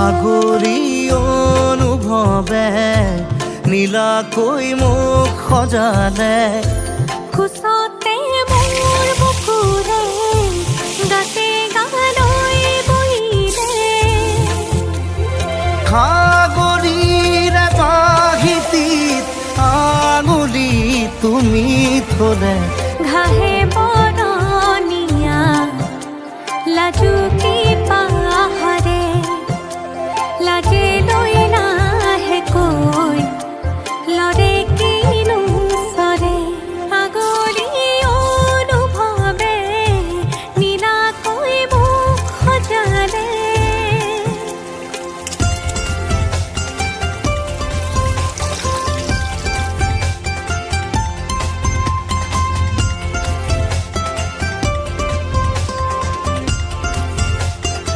আগৰি অনুভৱে নীলাকৈ মোক সজালে। খোজতে মোৰ বুকুৰে গাতে গালৈ বহিলে। সাগৰীৰে বাহিতিত আঙুলি তুমি থলে। ঘাহে বৰণীয়া লাজুকী